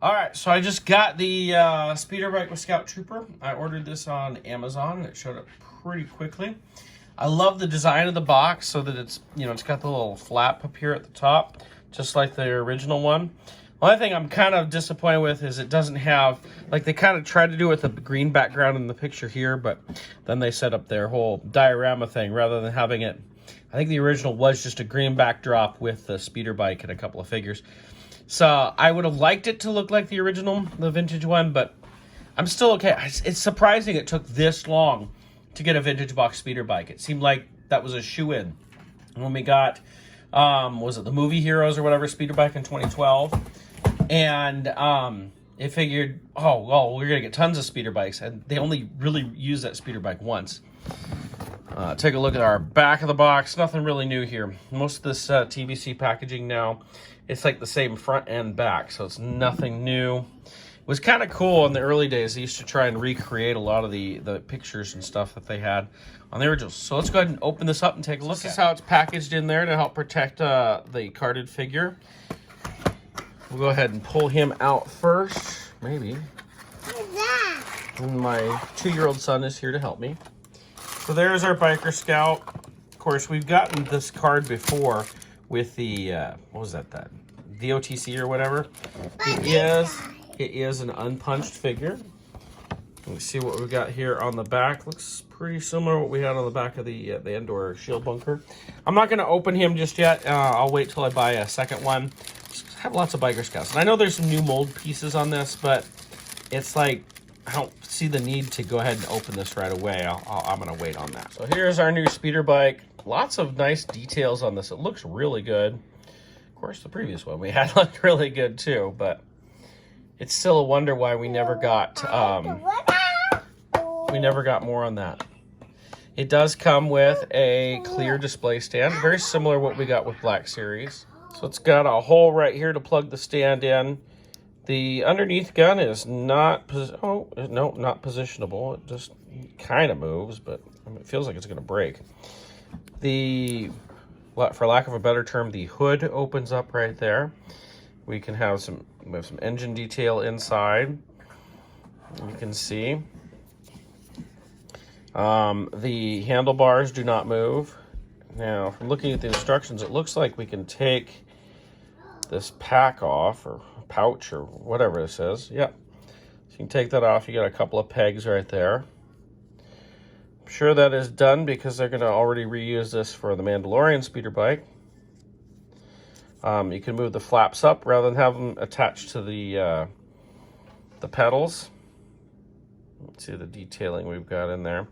All right, so I just got the Speederbike with Scout Trooper. I ordered this on Amazon, and it showed up pretty quickly. I love the design of the box so that it's, it's got the little flap up here at the top, just like the original one. The only thing I'm kind of disappointed with is it doesn't have, like they kind of tried to do with the green background in the picture here, but then they set up their whole diorama thing rather than having it. I think the original was just a green backdrop with the Speederbike and a couple of figures. So I would have liked it to look like the original, the vintage one, but I'm still okay. It's surprising it took this long to get a vintage box Speederbike. It seemed like that was a shoe-in. When we got, was it the Movie Heroes or whatever, Speederbike in 2012. And it figured, oh, well, we're going to get tons of Speederbikes. And they only really used that Speederbike once. Take a look at our back of the box. Nothing really new here. Most of this TVC packaging now, it's like the same front and back, so it's nothing new. It was kind of cool in the early days. They used to try and recreate a lot of the pictures and stuff that they had on the originals. So let's go ahead and open this up and take a look. This is how it's packaged in there to help protect the carded figure. We'll go ahead and pull him out first, maybe. What's that? And my 2-year-old son is here to help me. So there's our Biker Scout. Of course, we've gotten this card before with the, what was that, VOTC or whatever. It is an unpunched figure. Let's see what we've got here on the back. Looks pretty similar to what we had on the back of the Endor shield bunker. I'm not going to open him just yet. I'll wait till I buy a second one. Just have lots of Biker Scouts. And I know there's some new mold pieces on this, but it's like, I don't see the need to go ahead and open this right away. I'm going to wait on that. So here's our new Speederbike. Lots of nice details on this. It looks really good. Of course, the previous one we had looked really good too, but it's still a wonder why we never got more on that. It does come with a clear display stand, very similar to what we got with Black Series. So it's got a hole right here to plug the stand in. The underneath gun is not not positionable. It just kind of moves, but it feels like it's going to break. For lack of a better term, the hood opens up right there. We have some engine detail inside. You can see. The handlebars do not move. Now, from looking at the instructions, it looks like we can take this pack off, or pouch, or whatever this is. Yep. So you can take that off. You got a couple of pegs right there. I'm sure that is done because they're going to already reuse this for the Mandalorian Speederbike. You can move the flaps up rather than have them attached to the pedals. Let's see the detailing we've got in there.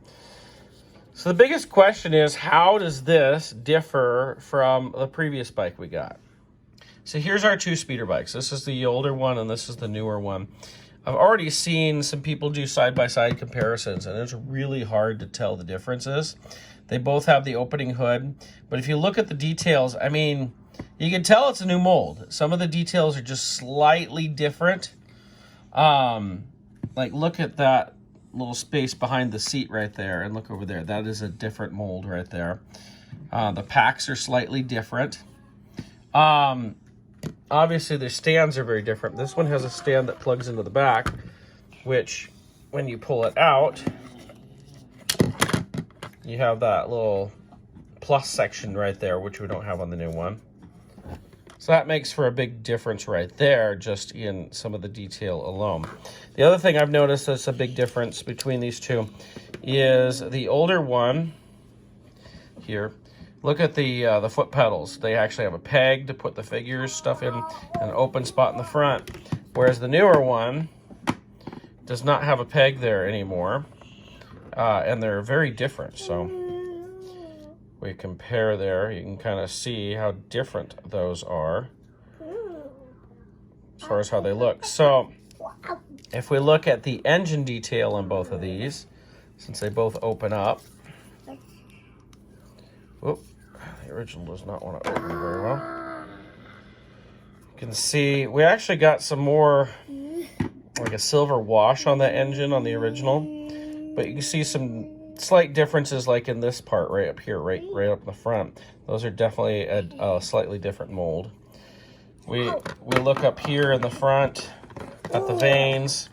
So the biggest question is, how does this differ from the previous bike we got? So here's our two Speederbikes. This is the older one and this is the newer one. I've already seen some people do side-by-side comparisons, and it's really hard to tell the differences. They both have the opening hood, but if you look at the details, I mean, you can tell it's a new mold. Some of the details are just slightly different. Like, look at that little space behind the seat right there, and look over there. That is a different mold right there. The packs are slightly different. Obviously, the stands are very different. This one has a stand that plugs into the back, which, when you pull it out, you have that little plus section right there, which we don't have on the new one. So that makes for a big difference right there, just in some of the detail alone. The other thing I've noticed that's a big difference between these two is the older one here. Look at the foot pedals. They actually have a peg to put the figures stuff in, and an open spot in the front. Whereas the newer one does not have a peg there anymore. And they're very different. So we compare there. You can kind of see how different those are as far as how they look. So if we look at the engine detail on both of these, since they both open up, whoop, the original does not want to open very well. You can see we actually got some more, like a silver wash on the engine on the original, but you can see some slight differences, like in this part right up here, right up in the front. Those are definitely a slightly different mold. We look up here in the front. Got the vanes,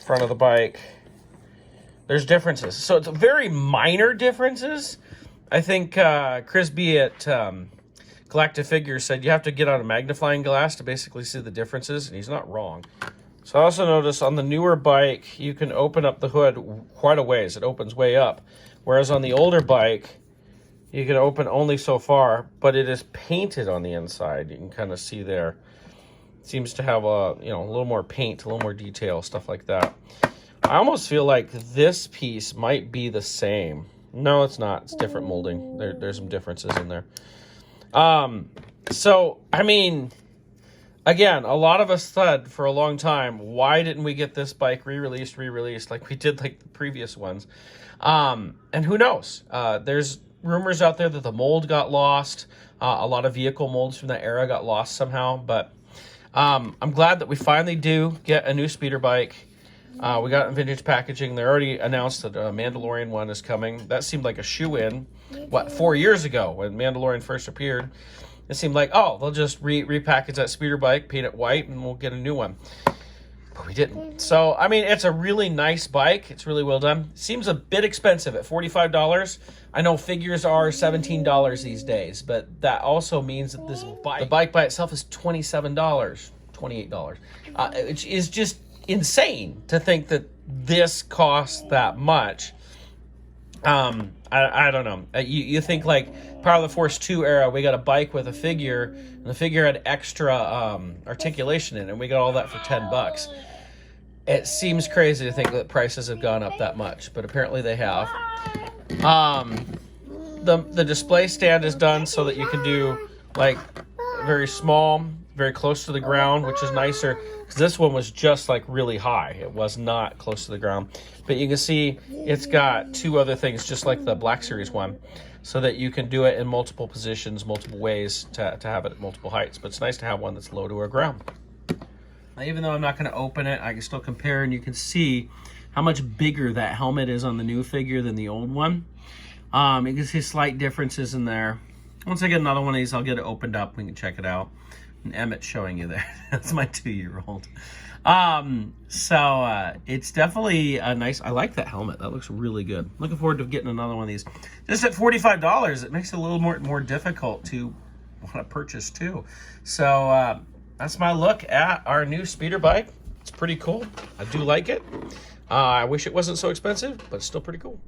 front of the bike. There's differences. So it's very minor differences. I think Chris B at Galactic Figures said you have to get out a magnifying glass to basically see the differences, and he's not wrong. So I also noticed on the newer bike, you can open up the hood quite a ways. It opens way up. Whereas on the older bike, you can open only so far, but it is painted on the inside. You can kind of see there. It seems to have a little more paint, a little more detail, stuff like that. I almost feel like this piece might be the same. No, it's not. It's different molding. There's some differences in there. So, I mean, again, a lot of us said for a long time, why didn't we get this bike re-released like we did like the previous ones? And who knows? There's rumors out there that the mold got lost. A lot of vehicle molds from that era got lost somehow. But I'm glad that we finally do get a new speeder bike. We got it in vintage packaging. They already announced that a Mandalorian one is coming. That seemed like a shoe-in, 4 years ago when Mandalorian first appeared. It seemed like, oh, they'll just repackage that speeder bike, paint it white, and we'll get a new one. But we didn't. So, I mean, it's a really nice bike. It's really well done. Seems a bit expensive at $45. I know figures are $17 these days, but that also means that the bike by itself is $27, $28. Which is just insane to think that this costs that much. I don't know. You think like Power of the Force 2 era, we got a bike with a figure, and the figure had extra articulation in it, and we got all that for $10. It seems crazy to think that prices have gone up that much, but apparently they have. The display stand is done so that you can do like very small, very close to the ground, which is nicer. Because this one was just like really high. It was not close to the ground. But you can see it's got two other things, just like the Black Series one, so that you can do it in multiple positions, multiple ways to have it at multiple heights. But it's nice to have one that's low to the ground. Now, even though I'm not going to open it, I can still compare, and you can see how much bigger that helmet is on the new figure than the old one. You can see slight differences in there. Once I get another one of these, I'll get it opened up. We can check it out. And Emmett's showing you there. That's my 2-year-old. So it's definitely a nice. I like that helmet. That looks really good. Looking forward to getting another one of these. Just at $45, it makes it a little more difficult to want to purchase too. So that's my look at our new speeder bike. It's pretty cool. I do like it. I wish it wasn't so expensive, but it's still pretty cool.